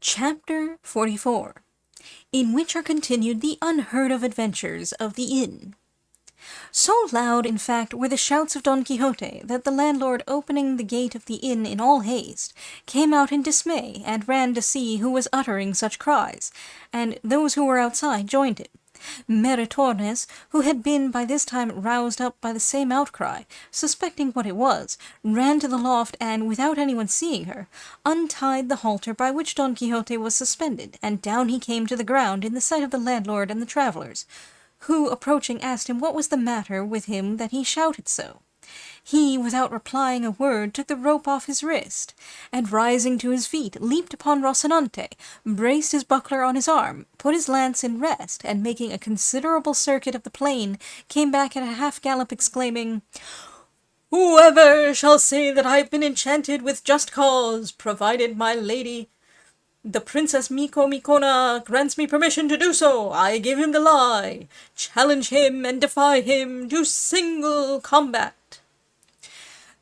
Chapter 44, in which are continued the unheard-of adventures of the inn. So loud, in fact, were the shouts of Don Quixote, that the landlord, opening the gate of the inn in all haste, came out in dismay, and ran to see who was uttering such cries, and those who were outside joined him. Maritornes, who had been by this time roused up by the same outcry, suspecting what it was, ran to the loft, and, without anyone seeing her, untied the halter by which Don Quixote was suspended, and down he came to the ground in the sight of the landlord and the travellers, who, approaching, asked him what was the matter with him that he shouted so. He, without replying a word, took the rope off his wrist, and rising to his feet, leaped upon Rocinante, braced his buckler on his arm, put his lance in rest, and making a considerable circuit of the plain, came back at a half-gallop, exclaiming, "Whoever shall say that I have been enchanted with just cause, provided my lady, the Princess Micomicona, grants me permission to do so, I give him the lie, challenge him and defy him to single combat."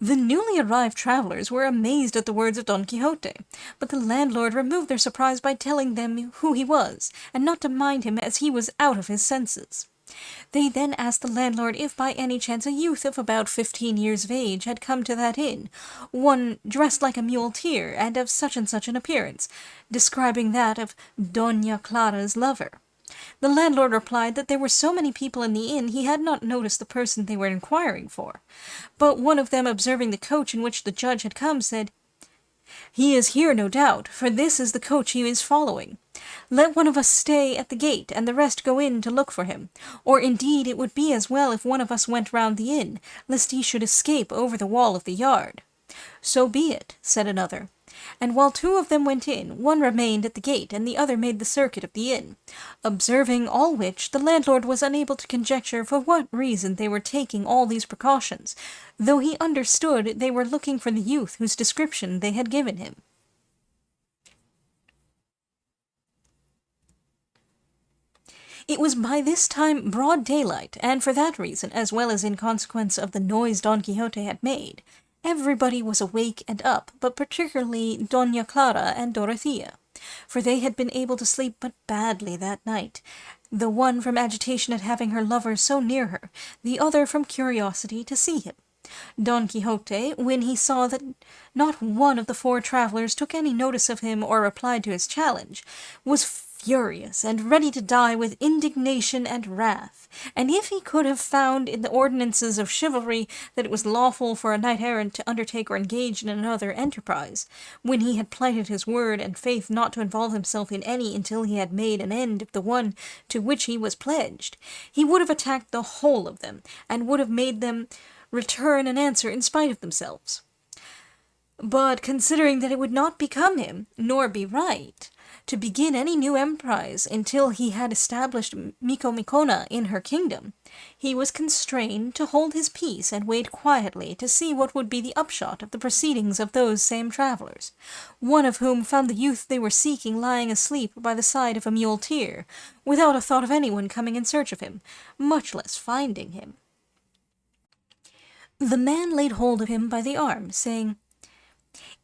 The newly arrived travellers were amazed at the words of Don Quixote, but the landlord removed their surprise by telling them who he was, and not to mind him, as he was out of his senses. They then asked the landlord if by any chance a youth of about 15 years of age had come to that inn, one dressed like a muleteer, and of such and such an appearance, describing that of Doña Clara's lover. The landlord replied that there were so many people in the inn he had not noticed the person they were inquiring for, but one of them, observing the coach in which the judge had come, said, "He is here, no doubt, for this is the coach he is following. Let one of us stay at the gate, and the rest go in to look for him, or indeed it would be as well if one of us went round the inn, lest he should escape over the wall of the yard." "So be it," said another, and while two of them went in, one remained at the gate, and the other made the circuit of the inn. Observing all which, the landlord was unable to conjecture for what reason they were taking all these precautions, though he understood they were looking for the youth whose description they had given him. It was by this time broad daylight, and for that reason, as well as in consequence of the noise Don Quixote had made, everybody was awake and up, but particularly Doña Clara and Dorothea, for they had been able to sleep but badly that night, the one from agitation at having her lover so near her, the other from curiosity to see him. Don Quixote, when he saw that not one of the four travellers took any notice of him or replied to his challenge, was furious and ready to die with indignation and wrath, and if he could have found in the ordinances of chivalry that it was lawful for a knight-errant to undertake or engage in another enterprise, when he had plighted his word and faith not to involve himself in any until he had made an end of the one to which he was pledged, he would have attacked the whole of them, and would have made them return an answer in spite of themselves. But considering that it would not become him, nor be right, to begin any new emprise until he had established Micomicona in her kingdom, he was constrained to hold his peace and wait quietly to see what would be the upshot of the proceedings of those same travellers, one of whom found the youth they were seeking lying asleep by the side of a muleteer, without a thought of anyone coming in search of him, much less finding him. The man laid hold of him by the arm, saying,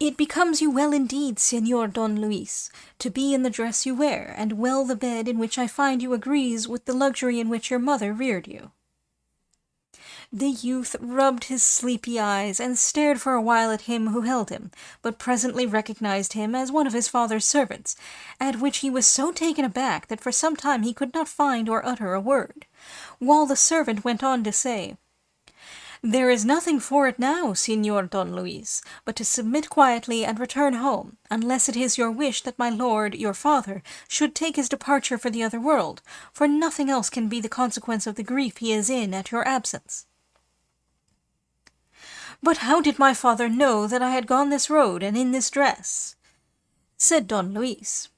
"It becomes you well indeed, Señor Don Luis, to be in the dress you wear, and well the bed in which I find you agrees with the luxury in which your mother reared you." The youth rubbed his sleepy eyes, and stared for a while at him who held him, but presently recognized him as one of his father's servants, at which he was so taken aback that for some time he could not find or utter a word, while the servant went on to say, "There is nothing for it now, Señor Don Luis, but to submit quietly and return home, unless it is your wish that my lord, your father, should take his departure for the other world, for nothing else can be the consequence of the grief he is in at your absence." "But how did my father know that I had gone this road and in this dress?" said Don Luis.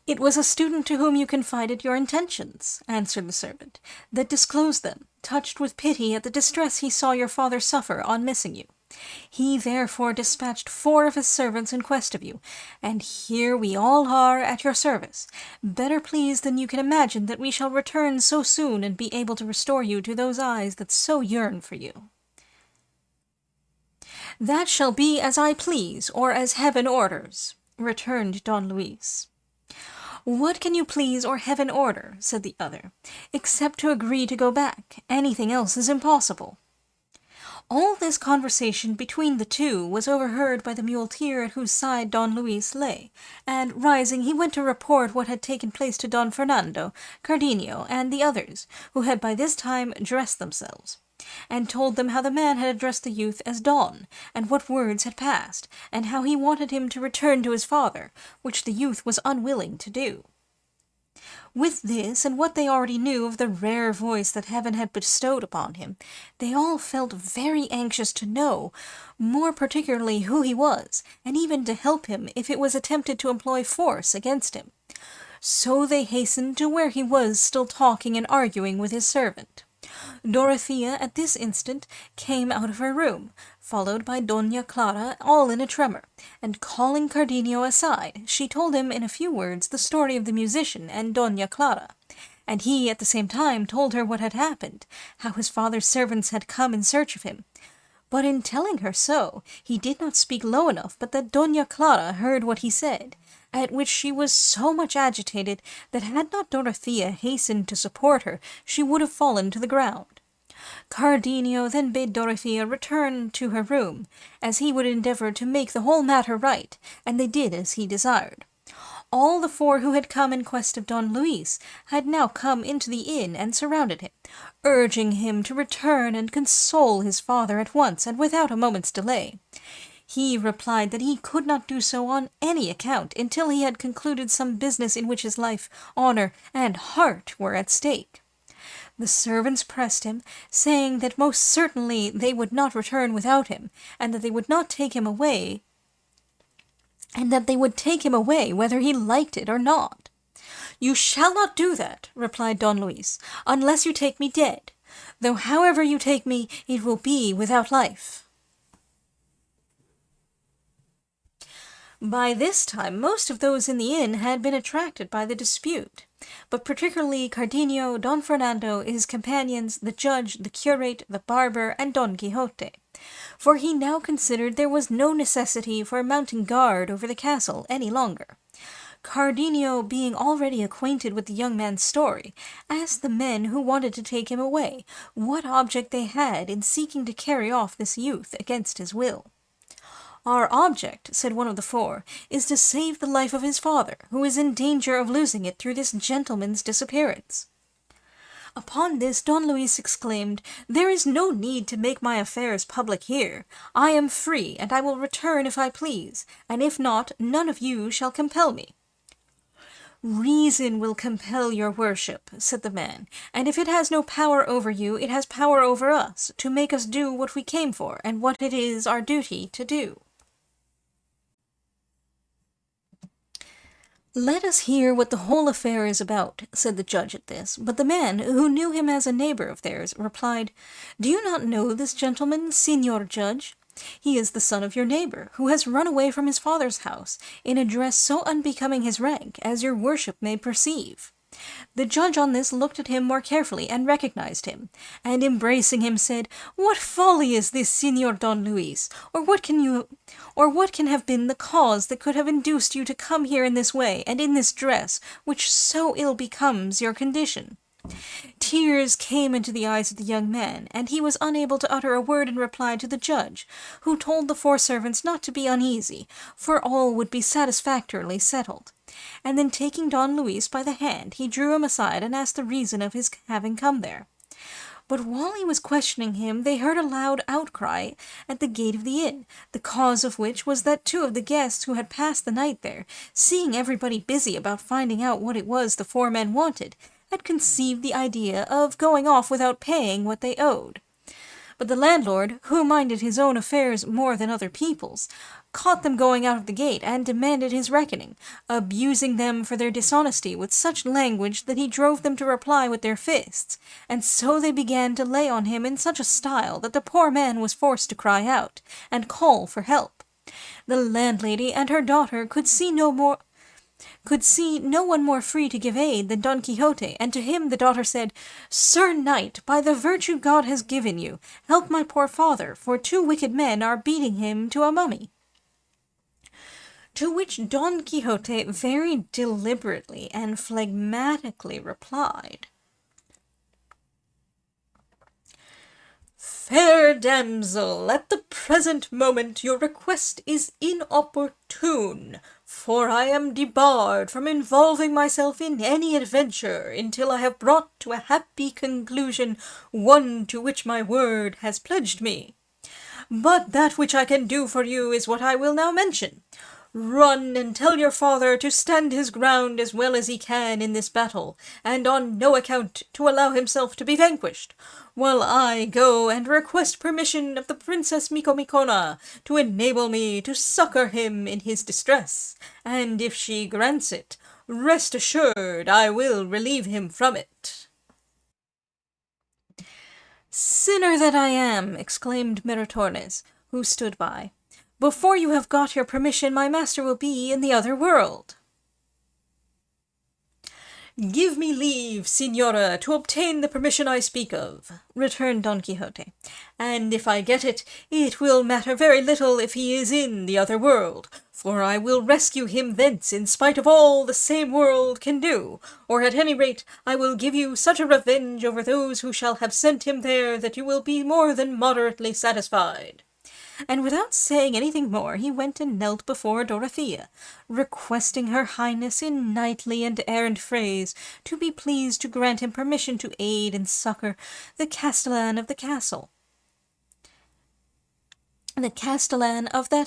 "It was a student to whom you confided your intentions," answered the servant, "that disclosed them, touched with pity at the distress he saw your father suffer on missing you. He therefore dispatched 4 of his servants in quest of you, and here we all are at your service, better pleased than you can imagine that we shall return so soon and be able to restore you to those eyes that so yearn for you." "That shall be as I please, or as heaven orders," returned Don Luis. "What can you please or heaven order," said the other, "except to agree to go back? Anything else is impossible." All this conversation between the two was overheard by the muleteer at whose side Don Luis lay, and, rising, he went to report what had taken place to Don Fernando, Cardenio, and the others, who had by this time dressed themselves, and told them how the man had addressed the youth as Don, and what words had passed, and how he wanted him to return to his father, which the youth was unwilling to do. With this, and what they already knew of the rare voice that heaven had bestowed upon him, they all felt very anxious to know, more particularly who he was, and even to help him if it was attempted to employ force against him. So they hastened to where he was still talking and arguing with his servant. Dorothea at this instant came out of her room, followed by Doña Clara, all in a tremor, and calling Cardenio aside, she told him in a few words the story of the musician and Doña Clara, and he at the same time told her what had happened, how his father's servants had come in search of him. But in telling her so, he did not speak low enough but that Doña Clara heard what he said, at which she was so much agitated that had not Dorothea hastened to support her, she would have fallen to the ground. Cardenio then bade Dorothea return to her room, as he would endeavour to make the whole matter right, and they did as he desired. All the four who had come in quest of Don Luis had now come into the inn and surrounded him, urging him to return and console his father at once and without a moment's delay. He replied that he could not do so on any account until he had concluded some business in which his life, honour, and heart were at stake. The servants pressed him, saying that most certainly they would not return without him, and that they would not take him away, whether he liked it or not. "You shall not do that," replied Don Luis, "unless you take me dead, though however you take me, it will be without life." By this time most of those in the inn had been attracted by the dispute, but particularly Cardenio, Don Fernando, his companions, the judge, the curate, the barber, and Don Quixote, for he now considered there was no necessity for mounting guard over the castle any longer. Cardenio, being already acquainted with the young man's story, asked the men who wanted to take him away what object they had in seeking to carry off this youth against his will. "Our object," said one of the four, "is to save the life of his father, who is in danger of losing it through this gentleman's disappearance." Upon this Don Luis exclaimed, "There is no need to make my affairs public here. I am free, and I will return if I please, and if not, none of you shall compel me." "Reason will compel your worship," said the man, "and if it has no power over you, it has power over us, to make us do what we came for, and what it is our duty to do." "Let us hear what the whole affair is about," said the judge at this, but the man, who knew him as a neighbour of theirs, replied, "Do you not know this gentleman, Señor Judge? He is the son of your neighbour, who has run away from his father's house, in a dress so unbecoming his rank, as your worship may perceive." The judge on this looked at him more carefully and recognized him, and embracing him said, "What folly is this, Señor Don Luis? Or what can have been the cause that could have induced you to come here in this way, and in this dress, which so ill becomes your condition?" Tears came into the eyes of the young man, and he was unable to utter a word in reply to the judge, who told the four servants not to be uneasy, for all would be satisfactorily settled. And then taking Don Luis by the hand, he drew him aside and asked the reason of his having come there. But while he was questioning him, they heard a loud outcry at the gate of the inn, the cause of which was that two of the guests who had passed the night there, seeing everybody busy about finding out what it was the four men wanted, had conceived the idea of going off without paying what they owed. But the landlord, who minded his own affairs more than other people's, caught them going out of the gate and demanded his reckoning, abusing them for their dishonesty with such language that he drove them to reply with their fists, and so they began to lay on him in such a style that the poor man was forced to cry out, and call for help. The landlady and her daughter could see no one more free to give aid than Don Quixote, and to him the daughter said, "Sir Knight, by the virtue God has given you, help my poor father, for two wicked men are beating him to a mummy." To which Don Quixote very deliberately and phlegmatically replied, "Fair damsel, at the present moment your request is inopportune, for I am debarred from involving myself in any adventure until I have brought to a happy conclusion one to which my word has pledged me. But that which I can do for you is what I will now mention. Run and tell your father to stand his ground as well as he can in this battle, and on no account to allow himself to be vanquished, while I go and request permission of the Princess Micomicona to enable me to succor him in his distress, and if she grants it, rest assured I will relieve him from it." "Sinner that I am!" exclaimed Meritornes, who stood by. "Before you have got your permission, my master will be in the other world." "Give me leave, Señora, to obtain the permission I speak of," returned Don Quixote, "and if I get it, it will matter very little if he is in the other world, for I will rescue him thence in spite of all the same world can do, or at any rate I will give you such a revenge over those who shall have sent him there that you will be more than moderately satisfied." And without saying anything more, he went and knelt before Dorothea, requesting her highness in knightly and errant phrase to be pleased to grant him permission to aid and succor the castellan of that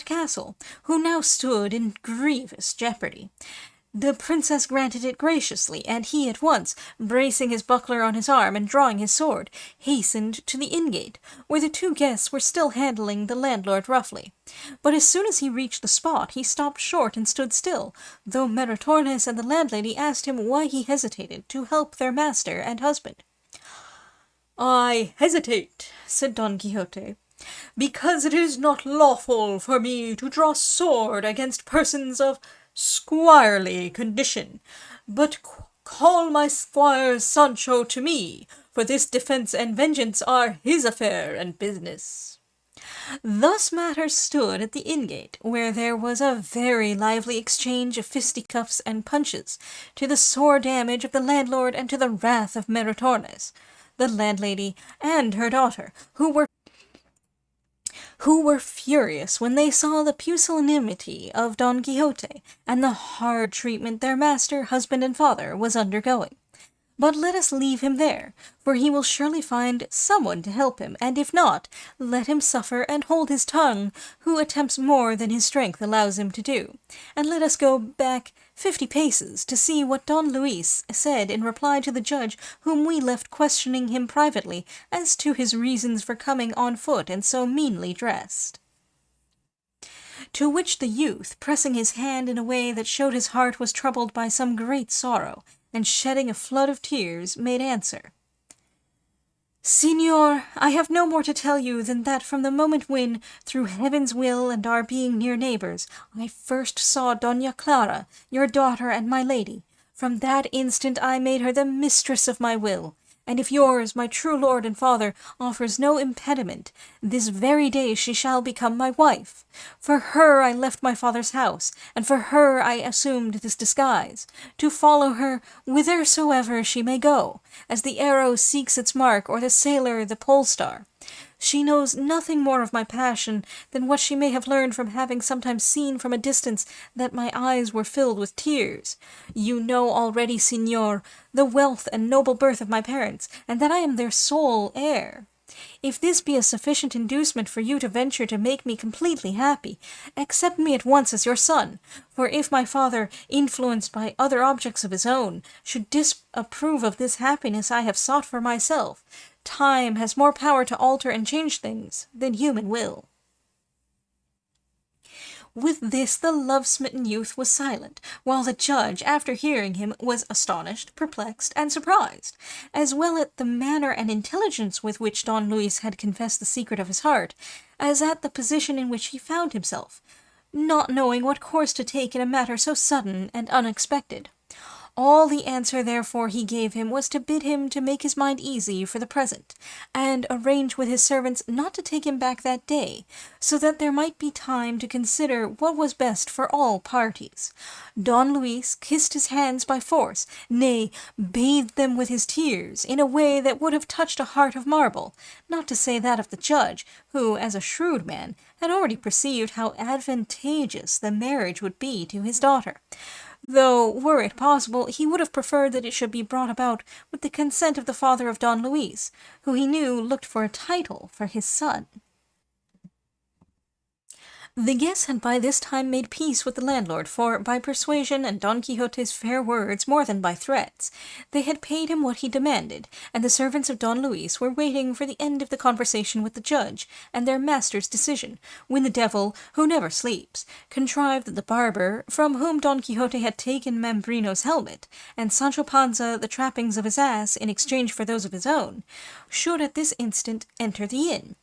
castle, who now stood in grievous jeopardy. The princess granted it graciously, and he at once, bracing his buckler on his arm and drawing his sword, hastened to the inn-gate, where the two guests were still handling the landlord roughly. But as soon as he reached the spot, he stopped short and stood still, though Meritornes and the landlady asked him why he hesitated to help their master and husband. "I hesitate," said Don Quixote, "because it is not lawful for me to draw sword against persons of squirely condition, but call my squire Sancho to me, for this defence and vengeance are his affair and business." Thus matters stood at the inn-gate, where there was a very lively exchange of fisticuffs and punches, to the sore damage of the landlord and to the wrath of Meritornes, the landlady, and her daughter, who were furious when they saw the pusillanimity of Don Quixote, and the hard treatment their master, husband, and father was undergoing. But let us leave him there, for he will surely find someone to help him, and if not, let him suffer and hold his tongue who attempts more than his strength allows him to do. And let us go back 50 paces to see what Don Luis said in reply to the judge, whom we left questioning him privately as to his reasons for coming on foot and so meanly dressed. To which the youth, pressing his hand in a way that showed his heart was troubled by some great sorrow, and shedding a flood of tears, made answer, "Señor, I have no more to tell you than that from the moment when, through heaven's will and our being near neighbours, I first saw Doña Clara, your daughter and my lady, from that instant I made her the mistress of my will, and if yours, my true lord and father, offers no impediment, this very day she shall become my wife. For her I left my father's house, and for her I assumed this disguise, to follow her whithersoever she may go, as the arrow seeks its mark or the sailor the pole star. She knows nothing more of my passion than what she may have learned from having sometimes seen from a distance that my eyes were filled with tears. You know already, Señor, the wealth and noble birth of my parents, and that I am their sole heir. If this be a sufficient inducement for you to venture to make me completely happy, accept me at once as your son, for if my father, influenced by other objects of his own, should disapprove of this happiness I have sought for myself, time has more power to alter and change things than human will." With this the love-smitten youth was silent, while the judge, after hearing him, was astonished, perplexed, and surprised, as well at the manner and intelligence with which Don Luis had confessed the secret of his heart, as at the position in which he found himself, not knowing what course to take in a matter so sudden and unexpected. All the answer therefore he gave him was to bid him to make his mind easy for the present, and arrange with his servants not to take him back that day, so that there might be time to consider what was best for all parties. Don Luis kissed his hands by force, nay, bathed them with his tears, in a way that would have touched a heart of marble, not to say that of the judge, who, as a shrewd man, had already perceived how advantageous the marriage would be to his daughter, though, were it possible, he would have preferred that it should be brought about with the consent of the father of Don Luis, who he knew looked for a title for his son. The guests had by this time made peace with the landlord, for, by persuasion and Don Quixote's fair words more than by threats, they had paid him what he demanded, and the servants of Don Luis were waiting for the end of the conversation with the judge, and their master's decision, when the devil, who never sleeps, contrived that the barber, from whom Don Quixote had taken Mambrino's helmet, and Sancho Panza the trappings of his ass in exchange for those of his own, should at this instant enter the inn.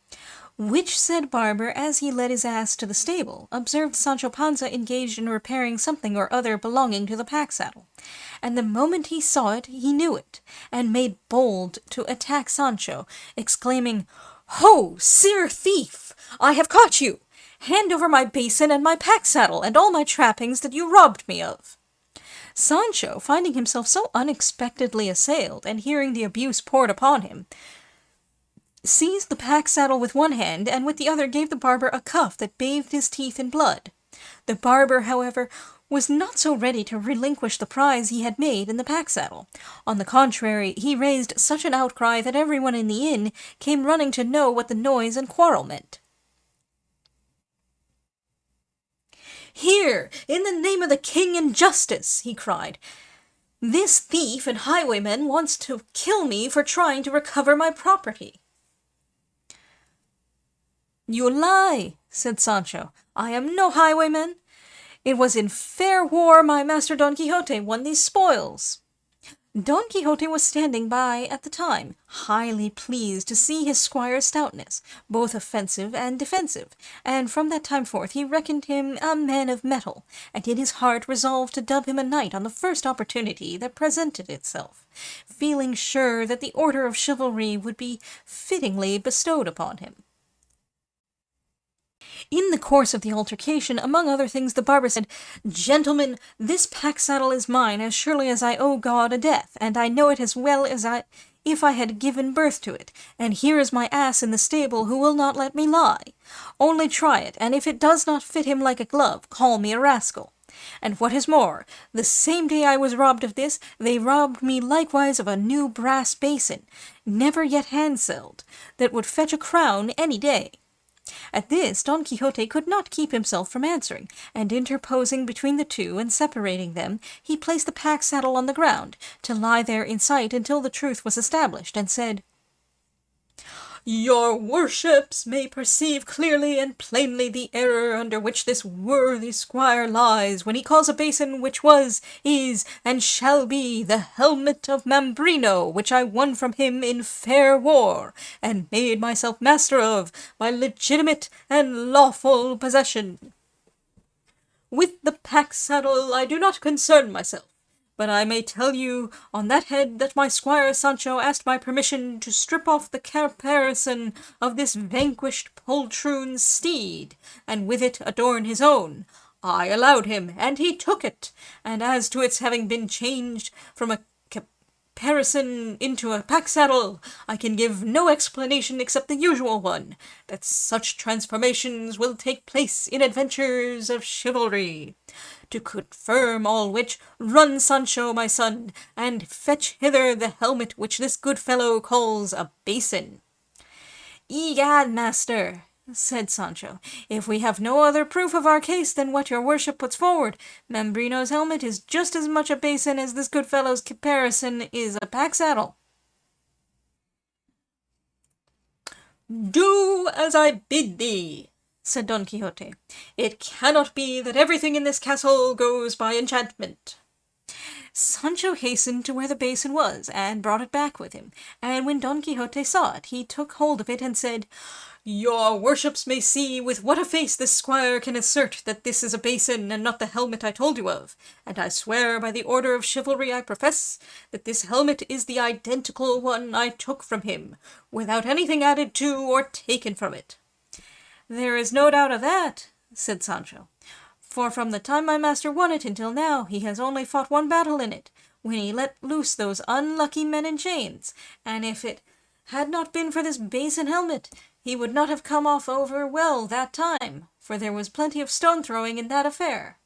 Which said barber, as he led his ass to the stable, observed Sancho Panza engaged in repairing something or other belonging to the pack-saddle, and the moment he saw it he knew it, and made bold to attack Sancho, exclaiming, "Ho, sere thief! I have caught you! Hand over my basin and my pack-saddle, and all my trappings that you robbed me of." Sancho, finding himself so unexpectedly assailed, and hearing the abuse poured upon him, seized the pack-saddle with one hand, and with the other gave the barber a cuff that bathed his teeth in blood. The barber, however, was not so ready to relinquish the prize he had made in the pack-saddle. On the contrary, he raised such an outcry that everyone in the inn came running to know what the noise and quarrel meant. "Here, in the name of the king and justice," he cried, "this thief and highwayman wants to kill me for trying to recover my property." "You lie," said Sancho. "I am no highwayman. It was in fair war my master Don Quixote won these spoils." Don Quixote was standing by at the time, highly pleased to see his squire's stoutness, both offensive and defensive, and from that time forth he reckoned him a man of mettle, and in his heart resolved to dub him a knight on the first opportunity that presented itself, feeling sure that the order of chivalry would be fittingly bestowed upon him. In the course of the altercation, among other things, the barber said, "Gentlemen, this pack-saddle is mine as surely as I owe God a death, and I know it as well as if I had given birth to it, and here is my ass in the stable who will not let me lie. Only try it, and if it does not fit him like a glove, call me a rascal. And what is more, the same day I was robbed of this, they robbed me likewise of a new brass basin, never yet handselled, that would fetch a crown any day." At this Don Quixote could not keep himself from answering, and interposing between the two and separating them, he placed the pack-saddle on the ground, to lie there in sight until the truth was established, and said, "Your worships may perceive clearly and plainly the error under which this worthy squire lies when he calls a basin which was, is, and shall be the helmet of Mambrino, which I won from him in fair war, and made myself master of by legitimate and lawful possession. With the pack-saddle I do not concern myself, but I may tell you on that head that my squire Sancho asked my permission to strip off the caparison of this vanquished poltroon's steed, and with it adorn his own. I allowed him, and he took it, and as to its having been changed from a caparison into a pack-saddle, I can give no explanation except the usual one, that such transformations will take place in adventures of chivalry. To confirm all which, run, Sancho, my son, and fetch hither the helmet which this good fellow calls a basin." "Egad, master," said Sancho, "if we have no other proof of our case than what your worship puts forward, Mambrino's helmet is just as much a basin as this good fellow's caparison is a pack-saddle." "Do as I bid thee," said Don Quixote. "It cannot be that everything in this castle goes by enchantment." Sancho hastened to where the basin was, and brought it back with him, and when Don Quixote saw it, he took hold of it and said, Your worships may see with what a face this squire can assert that this is a basin and not the helmet I told you of, and I swear by the order of chivalry I profess that this helmet is the identical one I took from him, without anything added to or taken from it." "There is no doubt of that," said Sancho, "for from the time my master won it until now he has only fought one battle in it, when he let loose those unlucky men in chains, and if it had not been for this basin helmet, he would not have come off over well that time, for there was plenty of stone-throwing in that affair."